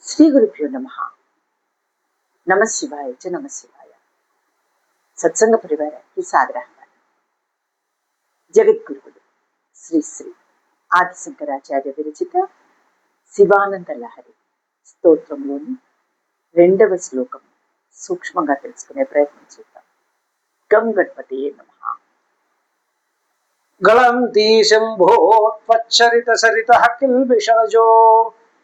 శ్రీ గురుభ్యో నమ. నమ శివాయ చ నమ శివాయ. సత్సంగ పరివారానికి సాదరాహ్వానం. జగద్గురువులు శ్రీ శ్రీ ఆదిశంకరాచార్య విరచిత శివానంద లహరి స్తోత్రంలోని 2వ శ్లోకం సూక్ష్మంగా తెలుసుకునే ప్రయత్నం చేద్దాం. గం గణపతియే నమః. గళంతి శంభోత్వచ్చరిత సరిత కిల్బిషజో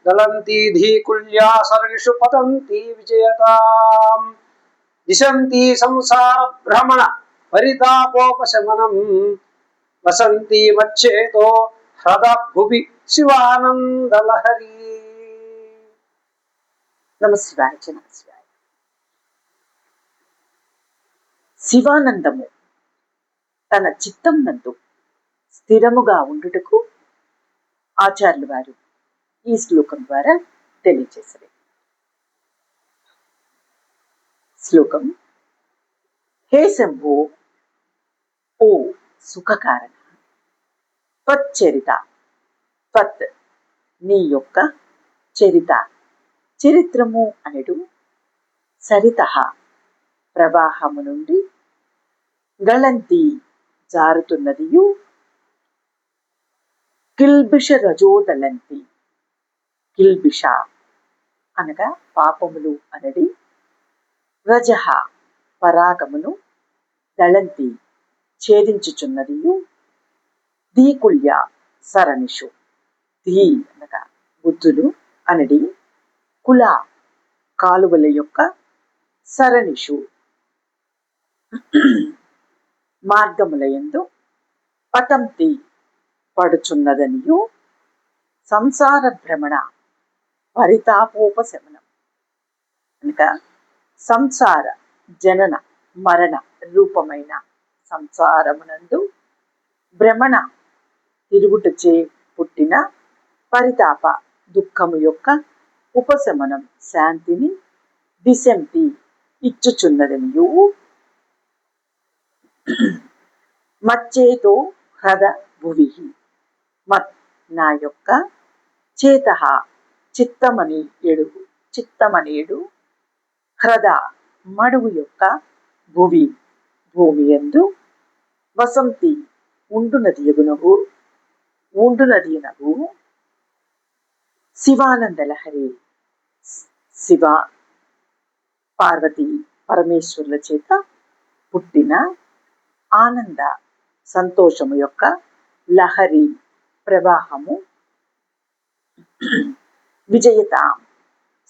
గళంతి ధీకుల్యా సరణిషు పతంతి విజయతాం దిశంతి సంసార భ్రమణ పరితాపోపశమనం వసంతి మచ్చేతో హ్రద భువి శివానందలహరి. నమ శివాయ చ నమ శివాయ. శివానందము తన చిత్తం నందు స్థిరముగా ఉండుటకు ఆచార్యుల వారు ఈ శ్లోకం ద్వారా తెలియజేశారు. శ్లోకం: హే శంభో, ఓ సుఖకారణ, త్వచ్చరిత, త్వత్ నీ యొక్క చరిత, చరిత్రము అనెడు, సరిత ప్రవాహము నుండి, గళంతి జారుతున్నదియు, కిల్బిష రజోదలంతి, కిల్బిష అనగా పాపములు అనడి, రజహ పరాగమును, దళంతి ఛేదించుచున్నదియు, దీకుల్య సరణిషు, దీ అనగా బుద్ధులు అనడి, కుల కాలువల యొక్క, సరణిషు మార్గములయందు, పతంతి పడుచున్నదనియు, సంసార భ్రమణ పరితాపోపశమనం అనగా సంసార జనన మరణ రూపమైన సంసారమునందు భ్రమణ తిరుగుటచే పుట్టిన పరితాప దుఃఖము యొక్క ఉపశమనం శాంతిని దిశంతి ఇచ్చుచున్నదనియు, మచ్చేతో హ్రద భువి, మత్ నా యొక్క, చేత చిత్తమని ఎడుగు, చిత్తమనేడు, హ్రద మడుగు యొక్క, భువి భూమి యందు, వసంతి ఉండునదియగునగు, శివానందలహరి శివ పార్వతీ పరమేశ్వరుల చేత పుట్టిన ఆనంద సంతోషము యొక్క లహరి ప్రవాహము విజయత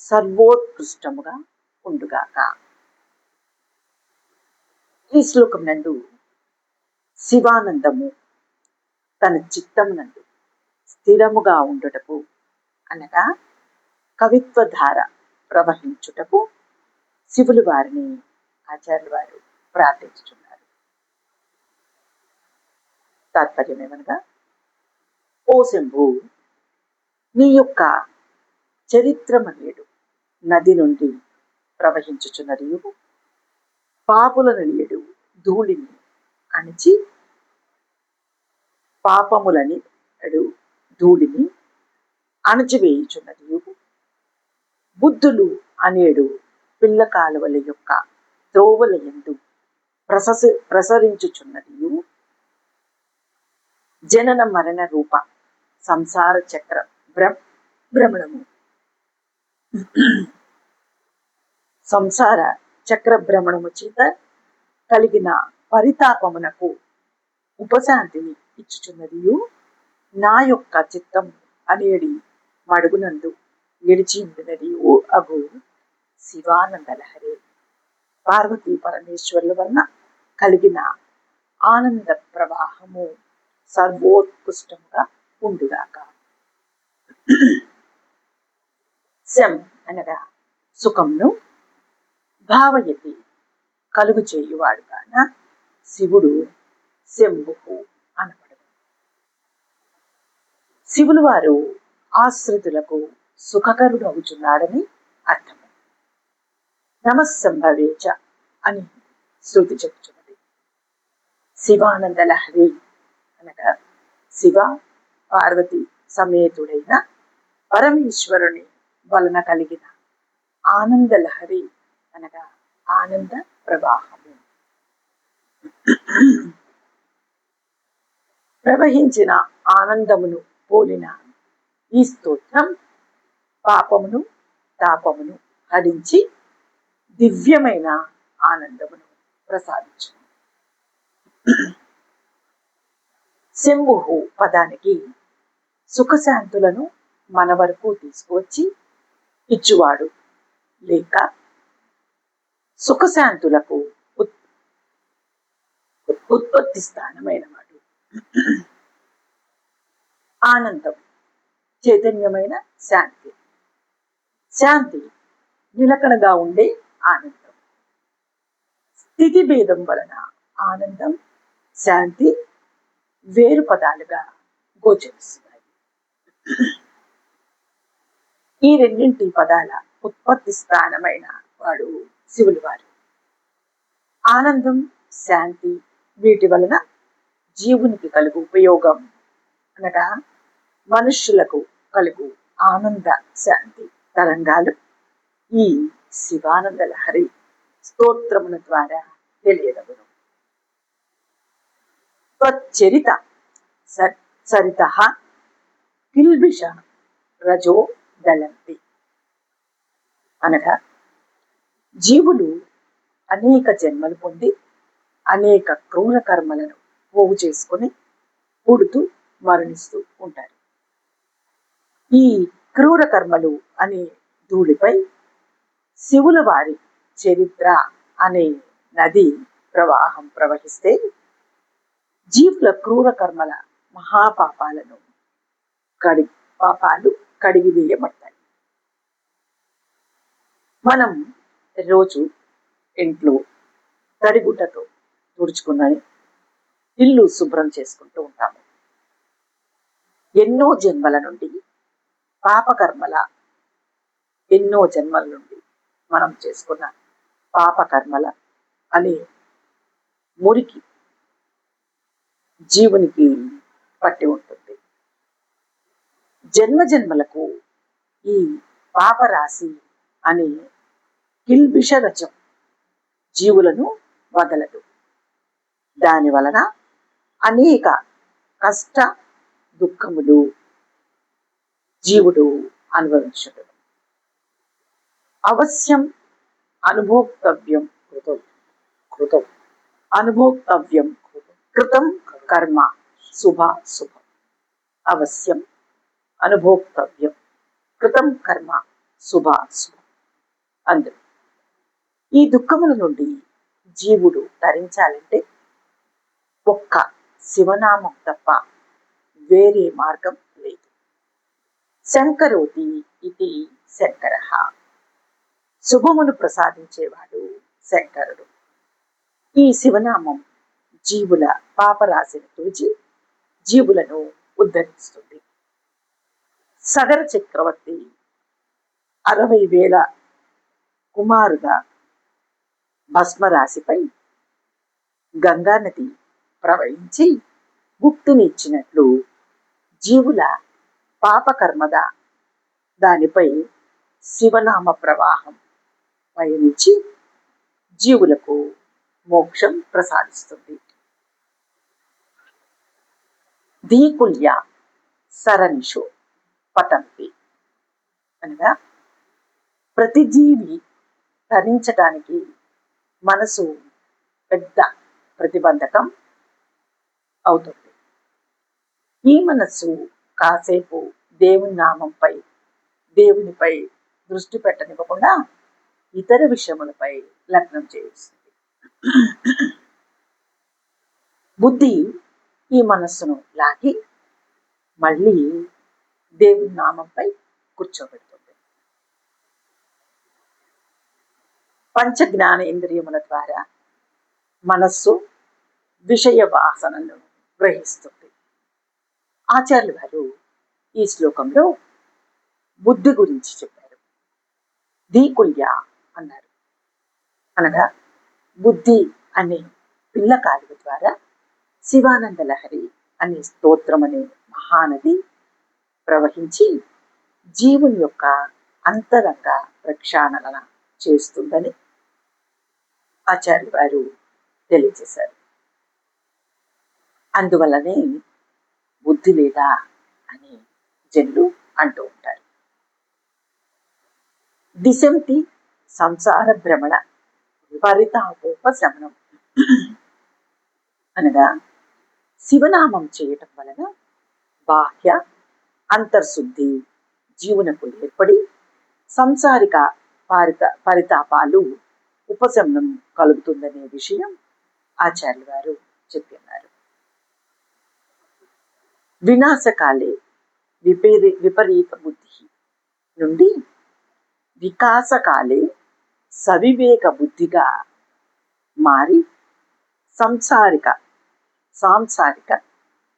సర్వోత్కృష్టముగా ఉండుగాక. ఈ శ్లోకం నందు శివానందము తన చిత్తమునందు స్థిరముగా ఉండుటకు అనగా కవిత్వధార ప్రవహించుటకు శివులు వారిని ఆచార్యుల వారు ప్రార్థించుచున్నారు. తాత్పర్యం ఏమనగా, ఓ శంభు, నీ యొక్క చరిత్రమనేడు నది నుండి ప్రవహించుచున్నది, పాపుల నిలియడు ధూళిని అణిచి, పాపములని ధూళిని అణచివేయుచున్నది, బుద్ధులు అనేడు పిల్ల కాలువల యొక్క త్రోవల యందు ప్రసరించుచున్నది, జనన మరణ రూప సంసార చక్ర భ్రమణము, సంసార చక్ర భ్రమణము చేత కలిగిన పరితాపమునకు ఉపశాంతిని ఇచ్చుచున్నది, నా యొక్క చిత్తం అనేడి మడుగునందు నిలిచి ఉండినది అగు శివానందలహరి పార్వతీ పరమేశ్వరుల వలన కలిగిన ఆనంద ప్రవాహము సర్వోత్కృష్టంగా ఉండుగాక. శం అనగా సుఖంను, భావయతి కలుగు చేయువాడు కాన శివుడు శంభు అనబడదు. శివులు వారు ఆశ్రితులకు సుఖకరుడు అవుచున్నాడని అర్థము. నమస్సంభవేచ అని శృతి చెప్పుచున్నది. శివానందలహరి అనగా శివ పార్వతి సమేతుడైన పరమేశ్వరుని వలన కలిగిన ఆనందలహరి అనగా ఆనంద ప్రవాహము. ప్రవహించిన ఆనందమును పోలిన ఈ స్తోత్రం పాపమును తాపమును హరించి దివ్యమైన ఆనందమును ప్రసాదించు. శంభు పదానికి సుఖశాంతులను మన వరకు తీసుకువచ్చి ఇచ్చువాడు లేక సుఖశాంతులకు ఉత్పత్తి స్థానమైన వాడు. ఆనందం చైతన్యమైన శాంతి. శాంతి నిలకడగా ఉండే ఆనందం. స్థితి భేదం వలన ఆనందం శాంతి వేరు పదాలుగా గోచరిస్తున్నాయి. ఈ రెండింటి పదాల ఉత్పత్తి స్థానమైన వాడు శివులు వారు. ఆనందం శాంతి వీటి వలన జీవునికి కలుగు ఉపయోగం అనగా మనుష్యులకు కలుగు ఆనంద శాంతి తరంగాలు ఈ శివానంద లహరి స్తోత్రముల ద్వారా తెలియదగును. త్వచ్చరిత సరిత కిల్బిష రజో దళంతి అనగా జీవులు అనేక జన్మలు పొంది అనేక క్రూర కర్మలను పోగు చేసుకొని పుడుతూ మరణిస్తూ ఉంటారు. ఈ క్రూర కర్మలు అనే ధూళిపై శివుల వారి చరిత్ర అనే నది ప్రవాహం ప్రవహిస్తే జీవుల క్రూర కర్మల మహాపాపాలను పాపాలు కడిగివేయబడతాయి. మనం రోజు ఇంట్లో తడిగుడ్డతో తుడుచుకున్నది ఇల్లు శుభ్రం చేసుకుంటూ ఉంటాము. ఎన్నో జన్మల నుండి పాపకర్మల ఎన్నో జన్మల నుండి మనం చేసుకున్న పాపకర్మల అనే మురికి జీవునికి పట్టి ఉంటుంది. జన్మ జన్మలకు ఈ పాపరాశి అనే కిల్బిష రజం జీవులను వదలదు. దాని వలన అనేక కష్ట దుఃఖములు జీవుడు అనుభవించడు. అవశ్యం అనుభోక్తవ్యం కృతం అనుభోక్తవ్యం కృతం కర్మ శుభం. అవశ్యం అనుభోక్తవ్యం కృతం కర్మ శుభం. అందరూ ఈ దుఃఖముల నుండి జీవుడు తరించాలంటే ఒక్క శివనామం తప్ప వేరే మార్గం లేదు. శంకరోతి ఇది శంకర. శుభమును ప్రసాదించేవాడు శంకరుడు. ఈ శివనామం జీవుల పాపరాశిని తుడిచి జీవులను ఉద్ధరిస్తుంది. సగర చక్రవర్తి 60,000 కుమారుల భస్మరాశిపై గంగానది ప్రవహించి ముక్తిని ఇచ్చినట్లు జీవుల పాపకర్మద దానిపై శివనామ ప్రవాహం పయనించి జీవులకు మోక్షం ప్రసాదిస్తుంది. దీకుల్య సరణిషు పతంతి అనగా ప్రతి జీవి తరించడానికి మనసు పెద్ద ప్రతిబంధకం అవుతుంది. ఈ మనస్సు కాసేపు దేవుని నామంపై దేవునిపై దృష్టి పెట్టనివ్వకుండా ఇతర విషయములపై లగ్నం చేస్తుంది. బుద్ధి ఈ మనస్సును లాగి మళ్ళీ దేవుని నామంపై కూర్చోబెడుతుంది. పంచ జ్ఞానేంద్రియముల ద్వారా మనస్సు విషయ వాసనలను గ్రహిస్తుంది. ఆచార్యులు వారు ఈ శ్లోకంలో బుద్ధి గురించి చెప్పారు. దీకుల్య అన్నారు. అనగా బుద్ధి అనే పిల్ల కాలువ ద్వారా శివానంద లహరి అనే స్తోత్రం అనే మహానది ప్రవహించి జీవుని యొక్క అంతరంగ ప్రక్షాళన చేస్తుందని ఆచార్య వారు తెలియజేశారు. అందువల్లనే బుద్ధి లేదా అని జనులు అంటూ ఉంటారు. దిశంతి సంసార భ్రమణ పరితాపోపశమనం అనగా శివనామం చేయటం వలన బాహ్య అంతర్శుద్ధి జీవనకు ఏర్పడి సంసారిక పరితాపాలు ఉపశమనం కలుగుతుందనే విషయం ఆచార్య వారు చెప్పినారు. వినాశకాలే విపరీత బుద్ధి నుండి వికాసకాలే సవివేక బుద్ధిగా మారి సాంసారిక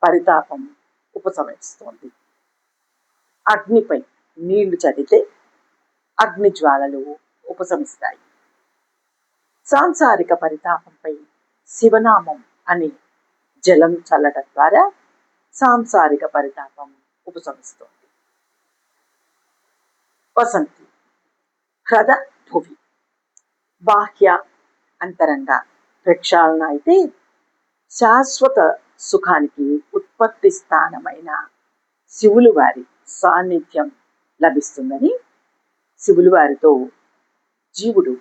పరితాపం ఉపశమిస్తోంది. అగ్నిపై నీళ్లు చదివితే అగ్ని జ్వాలలు ఉపశమిస్తాయి. సాంసారిక పరితాపంపై శివనామం అని జలం చల్లడం ద్వారా సాంసారిక పరితాపం ఉపశమిస్తోంది. వసంతి హ్రద భువి బాహ్య అంతరంగ ప్రక్షాళన అయితే శాశ్వత సుఖానికి ఉత్పత్తి స్థానమైన శివులు వారి సాన్నిధ్యం లభిస్తుందని శివులు వారితో జీవుడు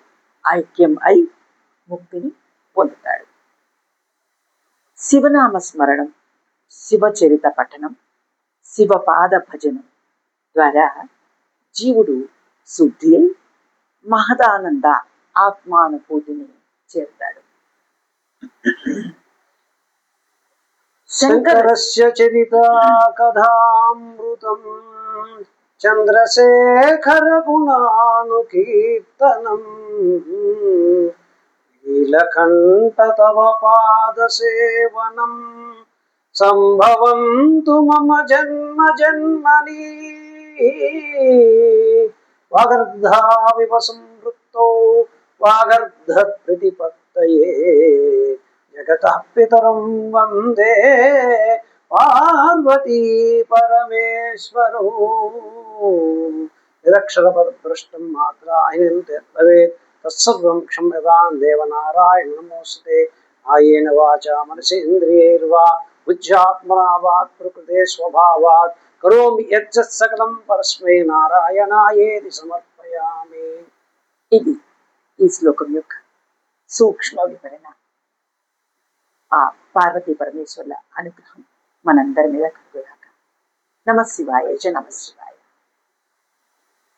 ఐక్యం అయి ముక్తిని పొందుతాడు. శివనామ స్మరణం, శివచరిత పఠనం, శివపాద భజనం ద్వారా జీవుడు శుద్ధి అయి మహదానంద ఆత్మానుభూతిని చేరుతాడు. శంకరస్య చరితా కథామృతం చంద్రశేఖర గుణానుకీర్తనం నీలకంఠ తవ పాద సేవనం సంభవంతు మమ జన్మ జన్మని వాగర్ధావివ సంవృత్తో వాగర్ధ ప్రతిపత్తయే జగతః పితరం వందే పార్వతీ పరమేశ్వరో నిరక్షర పదభ్రష్టం మాత్రాయనం భవేత్ తత్సర్వం క్షమ్యతాం దేవనారాయణ నమోస్తుతే కాయేన వాచా మనసేంద్రియైర్వా బుద్ధ్యాత్మనా వాక్ ప్రకృతే స్వభావాత్ కరోమి యజ్జత్ సకలం పరస్మై నారాయణాయేతి సమర్పయామి. ఇది ఈ శ్లోకం యొక్క సూక్ష్మ వివరణ. ఆ పార్వతీ పరమేశ్వర్ల అనుగ్రహం మనందరి మీద కలుగుగాక. నమ శివాయ. నమ శివాయ.